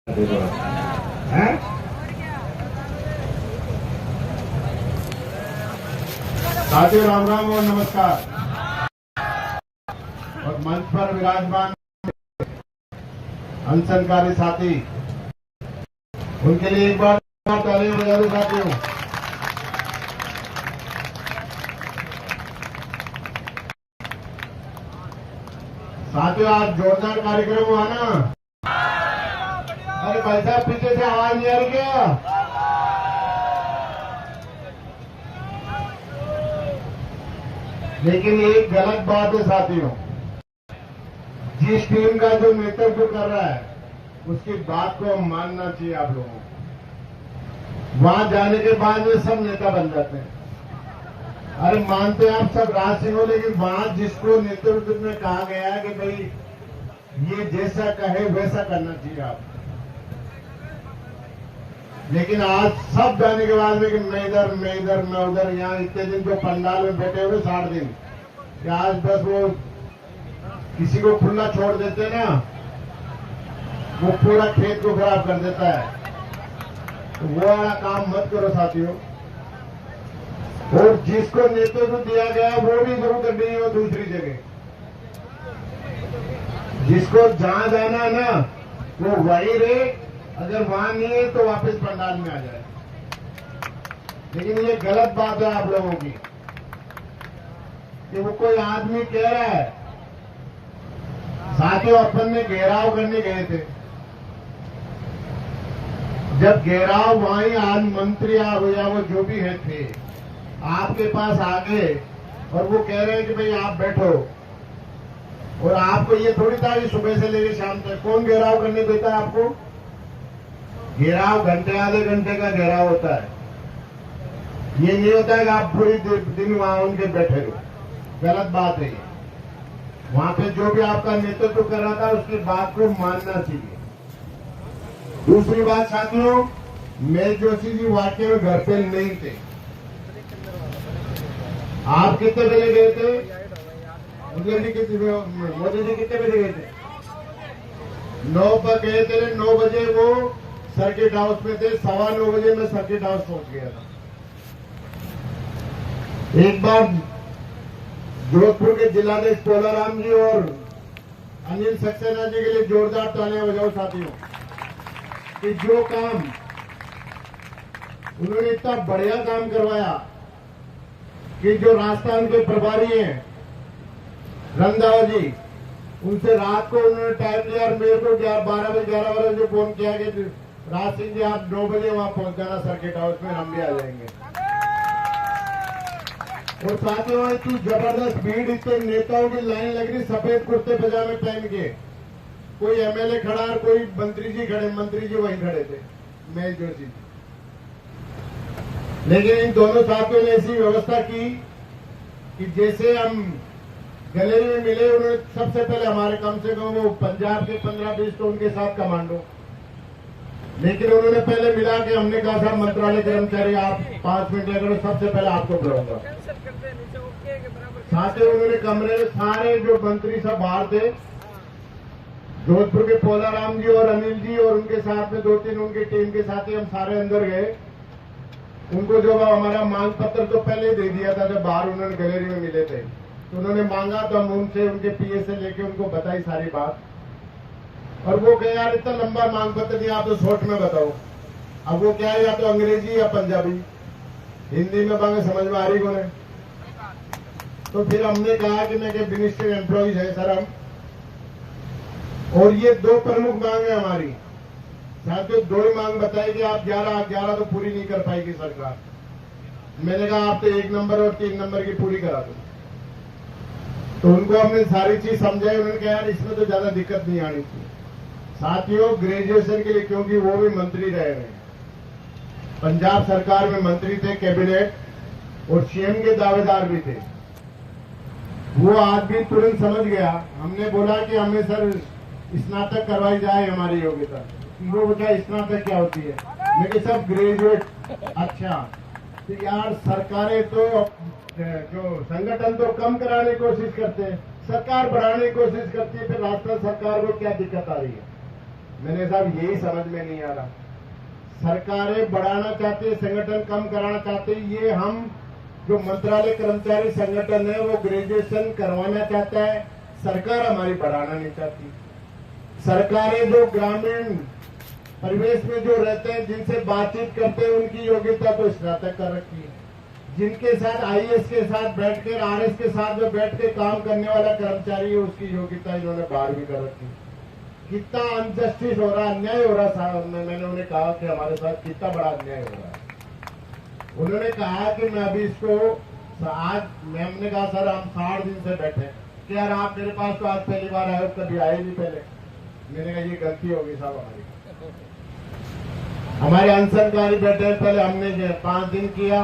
हैं? साथियों राम राम और नमस्कार। और मंच पर विराजमान अनशनकारी साथी, उनके लिए एक बार तालियां बजा दो साथियों। साथियों आज जोरदार कार्यक्रम हुआ ना। अरे भाई साहब पीछे से आवाज नहीं आ रही क्या? लेकिन एक गलत बात है साथियों, जिस टीम का जो नेतृत्व कर रहा है उसकी बात को मानना चाहिए आप लोगों को। वहां जाने के बाद वे सब नेता बन जाते हैं। अरे मानते हैं आप सब राज सिंह हो, लेकिन वहां जिसको नेतृत्व में कहा गया है कि भाई ये जैसा कहे वैसा करना चाहिए आप। लेकिन आज सब जाने के बाद में कि मैं इधर मैं उधर, यहाँ इतने दिन जो पंडाल में बैठे हुए 60 दिन, कि आज बस वो किसी को खुला छोड़ देते ना, वो पूरा खेत को खराब कर देता है। तो वो वाला काम मत करो साथियों। और जिसको नेतृत्व दिया गया वो भी जरूर नहीं हो दूसरी जगह। जिसको जहां जाना है ना वो वही रहे, अगर वहां नहीं है तो वापस पंडाल में आ जाए। लेकिन ये गलत बात है आप लोगों की कि वो कोई आदमी कह रहा है। साथियों अपन ने घेराव करने गए थे, जब घेराव वहीं आज मंत्री या वो जो भी है थे आपके पास आ गए और वो कह रहे हैं कि भाई आप बैठो, और आपको ये थोड़ी था कि सुबह से लेकर शाम तक कौन घेराव करने देता है आपको। घेराव घंटे आधे घंटे का घेराव होता है, ये नहीं होता है कि आप पूरी दिन वहां उनके बैठे रहो। गलत बात है ये। वहां पे जो भी आपका नेतृत्व कर रहा था उसकी बात को मानना चाहिए। दूसरी बात साथियों, मेल जोशी जी वाकई में घर पे नहीं थे। आप कितने बजे गए थे? मोदी जी कितने बजे गए थे? 9 पर गए थे। 9 बजे वो सर्किट हाउस में थे, 9:15 बजे मैं सर्किट हाउस पहुंच गया था। एक बार जोधपुर के जिलाधीश पोलाराम जी और अनिल सक्सेना जी के लिए जोरदार तालियां बजाओ साथियों, कि जो काम उन्होंने इतना बढ़िया काम करवाया कि जो राजस्थान के प्रभारी हैं रंधावा जी, उनसे रात को उन्होंने टाइम लिया और मेरे को 11 बजे फोन किया कि राज सिंह जी आप 9 बजे वहां पहुंच जाना सर्किट हाउस में, हम भी आ जाएंगे। और साथियों इतनी जबरदस्त भीड़, इतने नेताओं की लाइन लग रही, सफेद कुर्ते पजामे पहन के, कोई एमएलए खड़ा और कोई मंत्री जी खड़े, मंत्री जी वहीं खड़े थे, मेल जोशी जी। लेकिन इन दोनों साथियों ने ऐसी व्यवस्था की कि जैसे हम गैलरी में मिले, उन्होंने सबसे पहले हमारे कम से कम वो पंजाब के 15-20 तो उनके साथ कमांडो, लेकिन उन्होंने पहले मिला कि हमने कहा साहब मंत्रालय कर्मचारी आप 5 मिनट लगेगा, सबसे पहले आपको बुलाऊंगा। साथ ही उन्होंने कमरे में सारे जो मंत्री सब बाहर थे, जोधपुर के पोलाराम जी और अनिल जी और उनके साथ में 2-3 उनके टीम के साथ ही हम सारे अंदर गए। उनको जो हमारा मांग पत्र तो पहले दे दिया था, जब बाहर उन्होंने गैलरी में मिले थे तो उन्होंने मांगा, तो हम उनसे उनके पीए से लेके उनको बताई सारी बात। और वो कहे यार इतना लंबा मांग पत्र दिया, आप तो शॉर्ट में बताओ। अब वो क्या है, या तो अंग्रेजी या पंजाबी, हिंदी में मांगे समझ में आ रही को नहीं। तो फिर हमने कहा कि मैं मिनिस्ट्री एम्प्लॉइज है सर हम, और ये 2 प्रमुख मांग है हमारी। साथियों 2 ही मांग बताई कि आप 11 तो पूरी नहीं कर पाएगी सरकार। मैंने कहा आप तो 1 नंबर और 3 नंबर की पूरी करा दो। तो उनको हमने सारी चीज समझाई, उन्होंने कहा यार इसमें तो ज्यादा दिक्कत नहीं आनी चाहिए। साथियों ग्रेजुएशन के लिए, क्योंकि वो भी मंत्री रहे हैं, पंजाब सरकार में मंत्री थे, कैबिनेट और सीएम के दावेदार भी थे। वो आदमी तुरंत समझ गया। हमने बोला कि हमें सर स्नातक करवाई जाए हमारी योग्यता। वो बोला स्नातक क्या होती है? मैं कि सब ग्रेजुएट। अच्छा तो यार सरकारें तो जो संगठन तो कम कराने की कोशिश करते हैं, सरकार बढ़ाने की कोशिश करती है, फिर राजस्थान सरकार को क्या दिक्कत आ रही है? मैंने साहब यही समझ में नहीं आ रहा। सरकारें बढ़ाना चाहती है, संगठन कम कराना चाहते हैं। ये हम जो मंत्रालय कर्मचारी संगठन है वो ग्रेजुएशन करवाना चाहता है, सरकार हमारी बढ़ाना नहीं चाहती। सरकारें जो ग्रामीण परिवेश में जो रहते हैं, जिनसे बातचीत करते हैं, उनकी योग्यता तो स्नातक कर रखी है। जिनके साथ आईएएस के साथ बैठकर, आरएस के साथ जो बैठ के काम करने वाला कर्मचारी है, उसकी योग्यता इन्होंने 12वीं कर रखी है। कितना अनजस्टिस हो रहा, अन्याय हो रहा साहब। मैंने उन्हें कहा कि हमारे साथ कितना बड़ा अन्याय हो रहा है। उन्होंने कहा कि मैं अभी इसको आज, हमने कहा सर हम 60 दिन से बैठे कि यार आप मेरे पास तो आज पहली बार आए हो, कभी आए नहीं पहले। मैंने कहा ये गलती होगी साहब हमारे अनशनकारी बैठे। पहले हमने 5 दिन किया,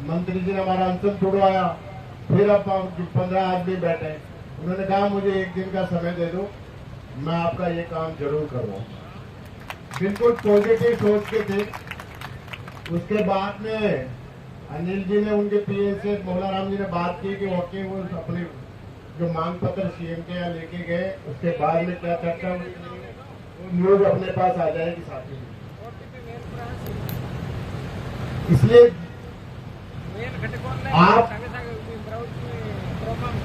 मंत्री जी ने हमारा अनशन छुड़वाया, फिर अब 15 आदमी बैठे। उन्होंने कहा मुझे 1 दिन का समय दे दो, मैं आपका ये काम जरूर करूंगा। बिल्कुल पॉजिटिव सोच के थे। उसके बाद में अनिल जी ने, उनके पीए से मोहलाराम जी ने बात की कि ओके वो अपने जो मांग पत्र सीएम के यहाँ लेके गए, उसके बाद में क्या चर्चा हुई न्यूज अपने पास आ जाएगी साथी। इसलिए आप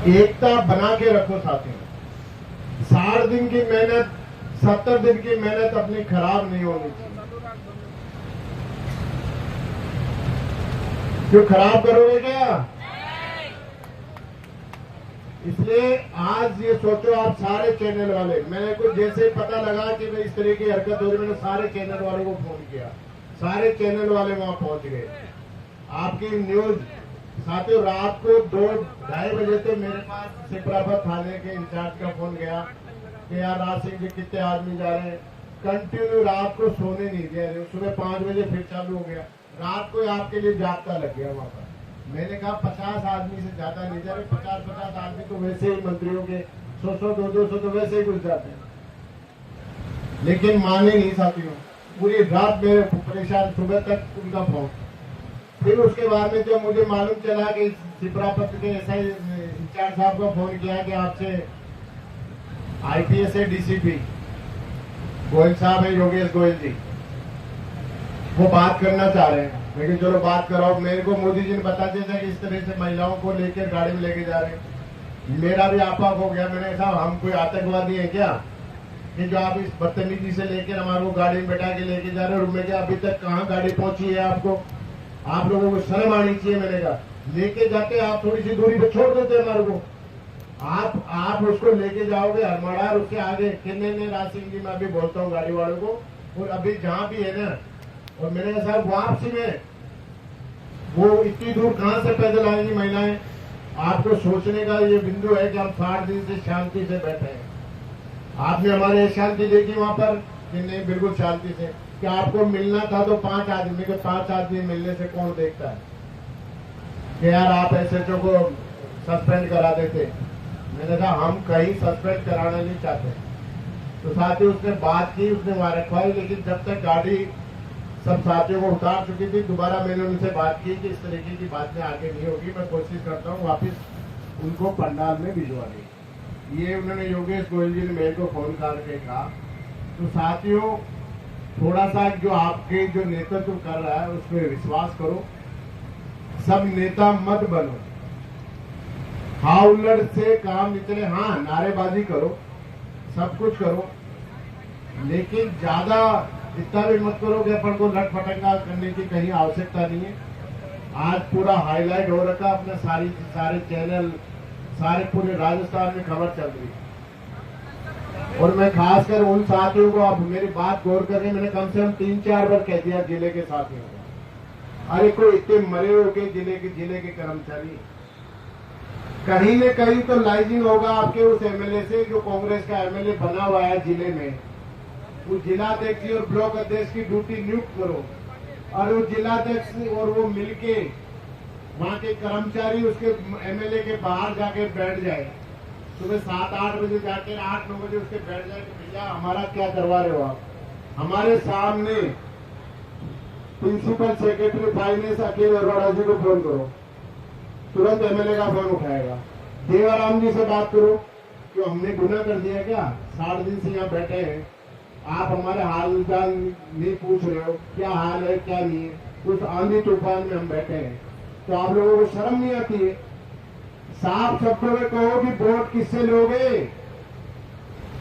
एकता बना के रखो साथियों। 60 दिन की मेहनत, 70 दिन की मेहनत अपनी खराब नहीं होनी चाहिए। क्यों खराब करोगे क्या? इसलिए आज ये सोचो आप सारे चैनल वाले, मैंने को जैसे पता लगा कि इस तरह की हरकत हो रही, मैंने सारे चैनल वालों को फोन किया, सारे चैनल वाले वहां पहुंच गए। आपकी न्यूज साथियों, रात को 2-2:30 बजे तक मेरे पास सिपराबाद थाने के इंचार्ज का फोन गया कि यार राज सिंह जी कितने आदमी जा रहे हैं। कंटिन्यू रात को सोने नहीं दे रहे। सुबह 5 बजे फिर चालू हो गया, रात को आपके लिए जागता लग गया वहां पर। मैंने कहा 50 आदमी से ज्यादा नहीं जा रहे। 50-50 आदमी तो वैसे ही मंत्रियों के 100-200 तो वैसे ही घुस जाते हैं, लेकिन माने नहीं साथियों। पूरी रात में परेशान, सुबह तक उनका फोन। फिर उसके बाद में जब मुझे मालूम चला कि सिपरापत के एसआई इंचार्ज साहब को फोन किया कि आपसे आईपीएस है डीसीपी गोयल साहब है, योगेश गोयल जी, वो बात करना चाह रहे हैं। लेकिन चलो बात कराओ। मेरे को मोदी जी ने बता दिया था कि इस तरह से महिलाओं को लेकर गाड़ी में लेके जा रहे हैं। मेरा भी आपा हो गया। मैंने कहा हम कोई आतंकवादी है क्या कि जो आप इस बदतमीजी से लेकर हमारे को गाड़ी में बैठा के लेके जा रहे हो? मैं क्या अभी तक कहाँ गाड़ी पहुंची है आपको? आप लोगों को शर्म आनी चाहिए। मैंने कहा लेके जाते आप थोड़ी सी दूरी पे छोड़ देते हमारे को, आप उसको लेके जाओगे हरमाड़ा, उसके आगे किन्ने राज सिंह जी, मैं अभी बोलता हूँ गाड़ी वालों को, और अभी जहाँ भी है ना, और मैंने कहा साहब वापसी में वो इतनी दूर कहाँ से पैदल आएंगी महिलाएं? आपको सोचने का ये बिंदु है कि हम 60 दिन से शांति से बैठे हैं। आपने हमारे शांति देखी वहां पर कि नहीं? बिल्कुल शांति से। कि आपको मिलना था तो 5 आदमी को, 5 आदमी मिलने से कौन देखता है कि यार आप एसएचओ को सस्पेंड करा देते। मैंने कहा हम कहीं सस्पेंड कराना नहीं चाहते। तो साथ ही उसने बात की, उसने वहां रखवाई, लेकिन जब तक गाड़ी सब साथियों को उतार चुकी थी, दोबारा मैंने उनसे बात की कि इस तरीके की बातें आगे नहीं होगी। मैं कोशिश करता हूँ वापिस उनको पंडाल में भिजवाने। ये उन्होंने योगेश गोयल जी ने मेरे को फोन करके कहा। तो साथियों थोड़ा सा जो आपके जो नेतृत्व कर रहा है उसमें विश्वास करो। सब नेता मत बनो, हाँ उल्लड़ से काम निकले, हाँ नारेबाजी करो, सब कुछ करो, लेकिन ज्यादा इतना भी मत करो कि अपन को लट फटंगा करने की कहीं आवश्यकता नहीं है। आज पूरा हाईलाइट हो रखा अपने सारे चैनल, सारे पूरे राजस्थान में खबर चल रही है। और मैं खासकर उन साथियों को, आप मेरी बात गौर करें, मैंने कम से कम 3-4 बार कह दिया जिले के साथियों को, अरे कोई इतने मरे हुए के जिले के कर्मचारी, कहीं न कहीं तो लाइजिंग होगा आपके उस एमएलए से जो कांग्रेस का एमएलए बना हुआ है जिले में। उस जिलाध्यक्ष और ब्लॉक अध्यक्ष की ड्यूटी नियुक्त करो, और वो जिलाध्यक्ष और वो मिलके वहां के कर्मचारी उसके एमएलए के बाहर जाके बैठ जाए, सुबह 7-8 बजे जाके 8-9 बजे उसके बैठ जाए कि भैया हमारा क्या करवा रहे हो आप? हमारे सामने principal secretary finance Akhil Arora जी को फोन करो, तुरंत एमएलए का फोन उठाएगा। देवाराम जी से बात करो कि हमने गुनाह कर दिया क्या? 60 दिन से यहाँ बैठे हैं, आप हमारे हाल चाल नहीं पूछ रहे हो, क्या हाल है क्या नहीं है। उस आंधी तूफान में हम बैठे हैं, तो आप लोगों को शर्म नहीं आती है? साफ शब्दों में कहो कि वोट किससे लोगे?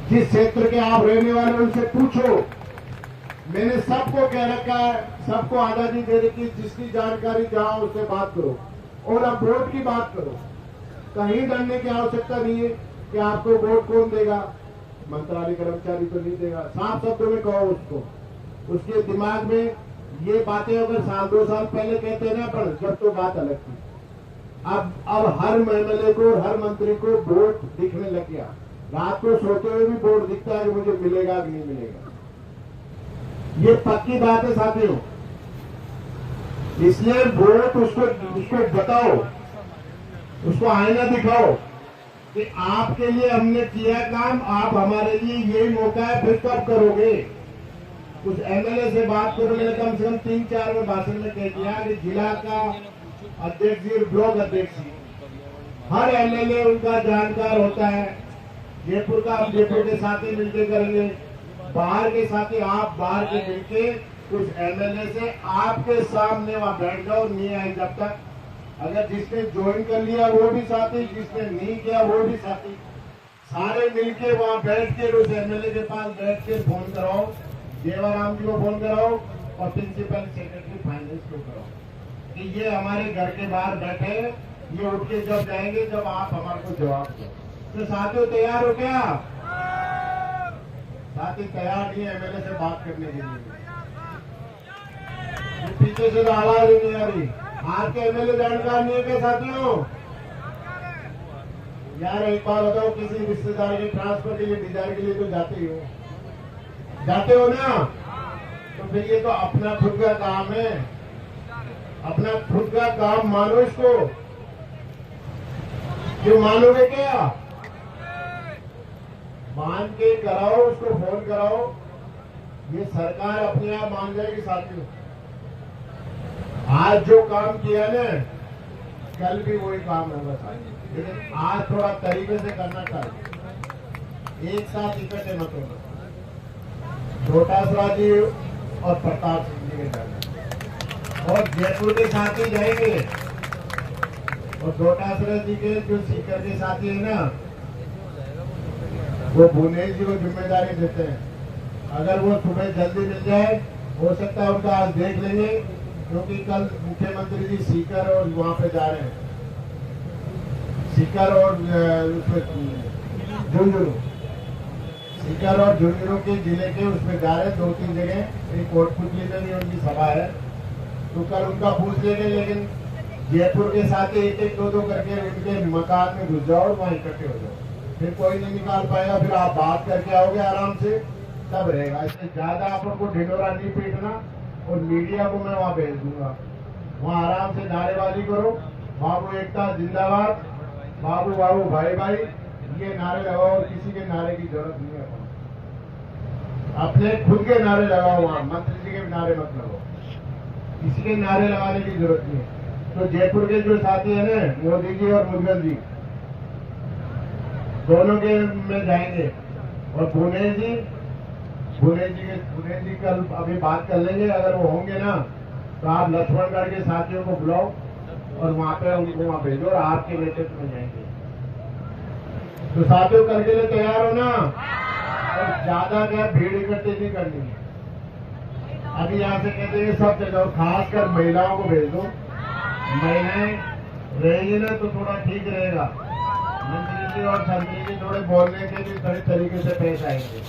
जिस क्षेत्र के आप रहने वाले उनसे पूछो। मैंने सबको कह रखा है, सबको आजादी दे रखी, जिसकी जानकारी जहां उससे बात करो। और अब वोट की बात करो, कहीं डरने की आवश्यकता नहीं है कि आपको वोट कौन देगा, मंत्रालय कर्मचारी तो नहीं देगा। साफ शब्दों में कहो उसको। उसके दिमाग में ये बातें अगर साल 2 साल पहले कहते ना, पर जब तो बात अलग थी। अब हर एमएलए को और हर मंत्री को वोट दिखने लग गया। रात को सोते हुए भी वोट दिखता है कि मुझे मिलेगा कि नहीं मिलेगा। ये पक्की बात है साथियों। इसलिए वोट उसको बताओ, उसको आईना दिखाओ कि आपके लिए हमने किया काम, आप हमारे लिए यही मौका है, फिर कब करोगे? उस एमएलए से बात करो। मैंने कम से कम 3-4 में भाषण में कह दिया कि जिला का अध्यक्ष जी, ब्लॉक अध्यक्ष जी, हर एमएलए उनका जानकार होता है। जयपुर का हम जयपुर के साथ ही मिलकर करेंगे, बाहर के साथी आप बाहर के मिलके उस एमएलए से आपके सामने वहां बैठ जाओ, नहीं आए जब तक। अगर जिसने ज्वाइन कर लिया वो भी साथी, जिसने नहीं किया वो भी साथी, सारे मिलके वहां बैठ के उस एमएलए के पास बैठ के फोन कराओ, देवाराम जी को फोन कराओ और प्रिंसिपल सेक्रेटरी फाइनेंस को कराओ कि ये हमारे घर के बाहर बैठे, ये उठ के जब जाएंगे जब आप हमारे को जवाब दो। तो साथियों तैयार हो क्या? साथी तैयार नहीं है एमएलए से बात करने के लिए। पीछे से तो आवाज नहीं आ रही। आपके एमएलए जानकार नहीं है क्या साथियों? यार एक बार बताओ, किसी रिश्तेदार के ट्रांसफर के लिए, डिजाइन के लिए तो जाते हो ना? तो फिर ये तो अपना खुद का काम है, अपना खुद का काम मानो इसको। क्यों मानोगे क्या? मान के कराओ, उसको फोन कराओ। ये सरकार अपने आप मान जाएगी साथियों। आज जो काम किया ना, कल भी वही काम होगा साथियों, लेकिन आज थोड़ा तरीके से करना चाहिए। एक साथ इकट्ठे मत होना। डोटासरा जी और प्रताप सिंह जी के जाना और जयपुर के साथ ही जाएंगे। और डोटासरा जी के जो सीकर के साथी है ना, वो भुवनेश जी को जिम्मेदारी देते हैं। अगर वो सुबह जल्दी मिल जाए, हो सकता है उनका आज देख लेंगे, क्योंकि कल मुख्यमंत्री जी सीकर और वहां पे जा रहे हैं, सीकर और झुंझुनू, सीकर और झुंझुनू के जिले के उसमें जा रहे हैं 2-3 जगह। एक कोटपुतली में भी उनकी सभा है, तो कल उनका पूछ लेंगे। लेकिन जयपुर के साथ एक 2-2 करके उनके मकान में घुस जाओ और वहां इकट्ठे हो जाओ। फिर कोई नहीं निकाल पाएगा, फिर आप बात करके आओगे आराम से, तब रहेगा। इससे ज्यादा आप उनको ढिंढोरा नहीं पीटना। और मीडिया को मैं वहां भेज दूंगा, वहां आराम से नारेबाजी करो। बाबू एकता जिंदाबाद, बाबू बाबू भाई भाई, ये नारे लगाओ। और किसी के नारे की जरूरत नहीं है, अपने खुद के नारे लगाओ। वहां मंत्री जी के नारे मत लगाओ, किसी के नारे लगाने की जरूरत नहीं है। तो जयपुर के जो साथी है ना, मोदी जी और मुद्गल जी, दोनों के में जाएंगे। और भुवनेश जी कल अभी बात कर लेंगे। अगर वो होंगे ना, तो आप लक्ष्मणगढ़ के साथियों को बुलाओ और वहां पे उनको वहां भेजो और आपके नेतृत्व में जाएंगे। तो साथियों कल के लिए तैयार हो ना? और ज्यादा क्या भीड़ इकट्ठी नहीं करनी है। अभी यहाँ से कहते हैं सब जगह, खासकर महिलाओं को भेज दो। महिलाएं रहेंगी ना तो थोड़ा ठीक रहेगा। मंत्री जी और संतरी जी थोड़े बोलने के लिए थोड़े तरीके से पेश आएंगे।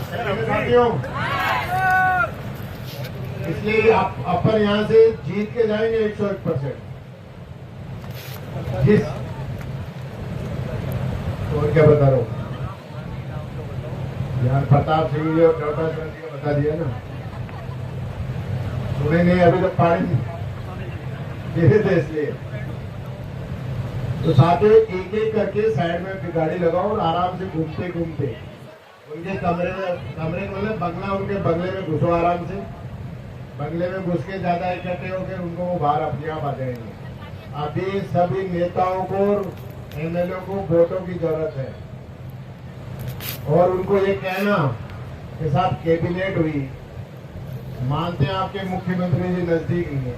साथियों, इसलिए अपन यहाँ से जीत के जाएंगे 101%। जिस और क्या बता रहा हूँ यार, प्रताप सिंह जी और डोटासरा जी का बता दिया ना, सुने नहीं अभी तक, पानी धीरे थे इसलिए। तो साथियों एक एक करके साइड में गाड़ी लगाओ और आराम से घूमते घूमते उनके कमरे मतलब बंगला, उनके बंगले में घुसो आराम से। बंगले में घुस के ज्यादा इकट्ठे होकर उनको वो बाहर अपने आप आ जाएंगे। अभी सभी नेताओं को और एमएलए को वोटों की जरूरत है। और उनको ये कहना कि साहब कैबिनेट हुई, मानते हैं आपके मुख्यमंत्री जी नजदीक नहीं है,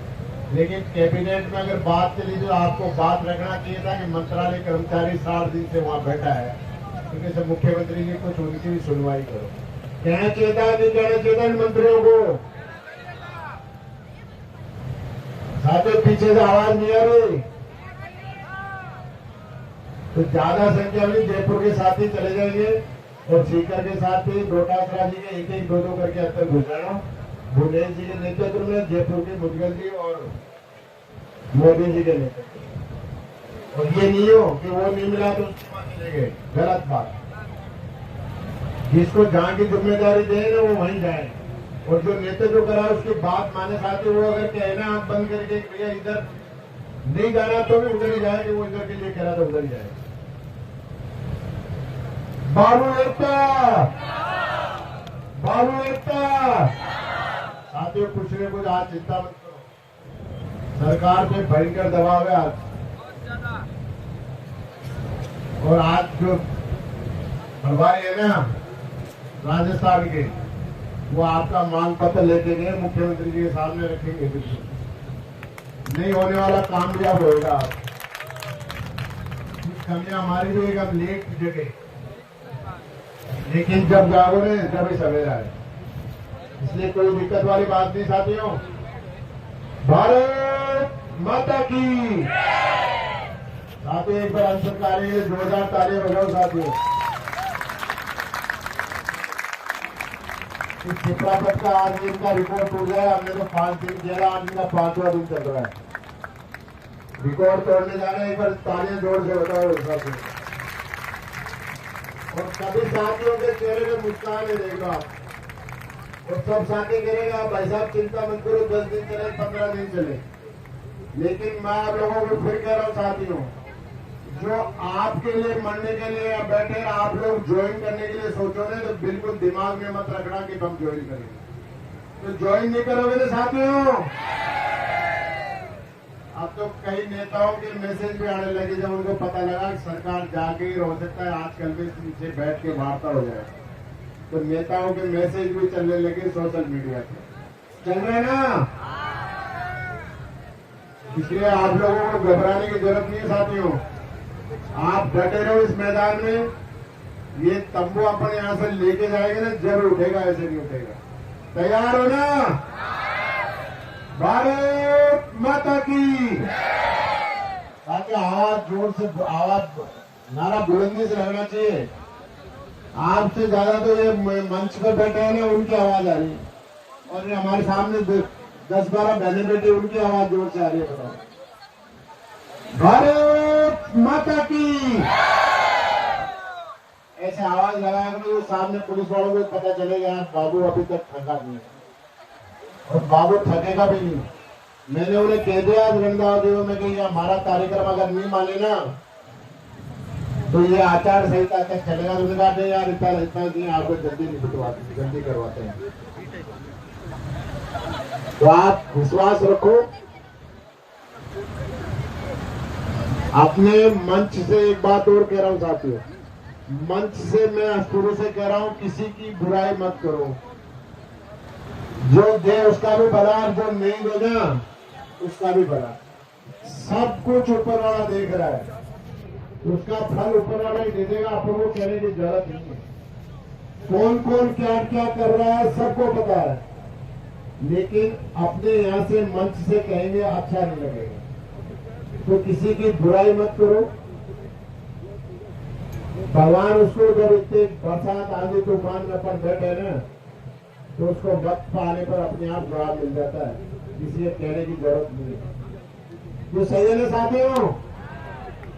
लेकिन कैबिनेट में अगर बात चली तो आपको बात रखना चाहिए था कि मंत्रालय कर्मचारी 60 दिन से वहां बैठा है, क्योंकि सब मुख्यमंत्री जी कुछ उनकी भी सुनवाई करो। कहना चाहिए था, नहीं कहना चाहिए था इन मंत्रियों को? साथियों पीछे से आवाज नहीं आ रही, तो ज्यादा संख्या में जयपुर के साथी चले जाएंगे और सीकर के साथ ही डोटासरा जी के एक दो करके अंदर घुस जाना। भुवनेश जी के नेतृत्व में, जयपुर के मुदगल जी और मोदी जी के नेतृत्व। और ये नहीं हो कि वो नहीं मिला तो उसके बाद चले गए, गलत बात। जिसको जहां की जिम्मेदारी दे ना वो वहीं जाए, और जो नेतृत्व करा उसकी बात माने। साथ ही वो अगर कहना आंख बंद करके भैया इधर नहीं जाना तो भी उधर ही जाए, कि वो इधर के लिए कह रहा था उधर ही जाए। बाबू एकता, बाबू एकता। साथियों कुछ न कुछ आज चिंता मत करो, सरकार पे भयंकर दबाव है आज। और आज जो प्रभारी है ना राजस्थान के, वो आपका मांग पत्र लेके गए, मुख्यमंत्री जी के सामने रखेंगे। नहीं होने वाला काम भी अब होगा। कुछ कमियां हमारी भी एकदम लेट जगह, लेकिन जब जागो ने जब ही सवेरा है, इसलिए कोई दिक्कत वाली बात नहीं। साथियों भारत माता की। साथियों एक बार अंशकारी के लिए जोरदार तालियां बजाओ। साथियों इस छिपरापत का आज दिन का रिकॉर्ड टूट गया। हमने तो 5 दिन किया, आज इनका 5वां दिन चल रहा है। रिकॉर्ड तोड़ने जा रहे हैं, एक बार तालियां जोर से बताओ साथियों। और सभी साथियों के चेहरे में मुस्कान है, देख लो आप। और सब साथी करेगा भाई साहब चिंता मत करो, 10 दिन चले 15 दिन चले, लेकिन मैं आप लोगों को फिर कह रहा हूँ साथियों, जो आपके लिए मरने के लिए बैठे आप लोग ज्वाइन करने के लिए सोचो ना, तो बिल्कुल दिमाग में मत रखना कि हम ज्वाइन करेंगे। तो ज्वाइन नहीं करोगे ना साथियों। अब तो कई नेताओं के मैसेज भी आने लगे, जब उनको पता लगा कि सरकार जाके हो सकता है आजकल में नीचे बैठ के वार्ता हो जाए, तो नेताओं के मैसेज भी चलने लगे सोशल मीडिया पे। चल रहे ना, इसलिए आप लोगों को घबराने की जरूरत नहीं है साथियों। आप डटे रहो इस मैदान में। ये तंबू अपन यहां से लेके जाएंगे ना, जरूर उठेगा, ऐसे नहीं उठेगा। तैयार हो ना? भारत माता की। ताकि आवाज जोर से, आवाज नारा बुलंदी से लगना चाहिए। आपसे ज्यादा तो ये मंच पर बैठे हैं ना, उनकी आवाज आ रही है, और ये हमारे सामने 10-12 बहने बेटे, उनकी आवाज जोर से आ रही है। बताओ भारत माता की। ऐसे आवाज लगाया करो, सामने पुलिस वालों को पता चलेगा बाबू अभी तक थका नहीं है, और बाबू थकेगा भी नहीं। मैंने उन्हें कह दिया वृंदावन में कि हमारा कार्यक्रम अगर नहीं माने ना तो ये आचार संहिता तक चलेगा। तो कहा नहीं यार, इतना नहीं, आपको जल्दी नहीं बिठवाते, जल्दी करवाते हैं। तो आप विश्वास रखो। अपने मंच से एक बात और कह रहा हूं साथियों, मंच से मैं शुरू से कह रहा हूं, किसी की बुराई मत करो। जो दे उसका भी भला, जो नहीं दे ना उसका भी भला। सब कुछ ऊपर वाला देख रहा है, उसका फल ऊपर वाला ही दे देगा। अपन को कहने की जरूरत नहीं है। कौन कौन क्या क्या कर रहा है सबको पता है, लेकिन अपने यहाँ से मंच से कहेंगे अच्छा नहीं लगेगा। तो किसी की बुराई मत करो। भगवान उसको जब इतने बरसात आंधी तूफान में अपन बैठे ना, तो उसको वक्त पाने पर अपने आप जवाब मिल जाता है, इसलिए कहने की जरूरत नहीं है। जो सही है ना साथियों,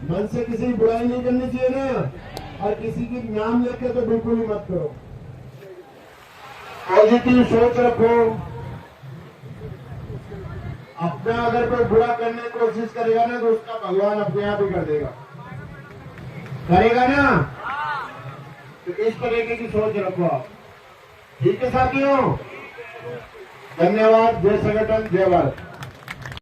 मन से किसी की बुराई नहीं करनी चाहिए ना, और किसी की नाम लेके तो बिल्कुल ही मत करो। पॉजिटिव सोच रखो। अपना अगर कोई बुरा करने की कोशिश करेगा ना, तो उसका भगवान अपने आप ही कर देगा, करेगा ना। तो इस तरीके की सोच रखो आप। ठीक है साथियों, धन्यवाद। जय संगठन, जय भारत।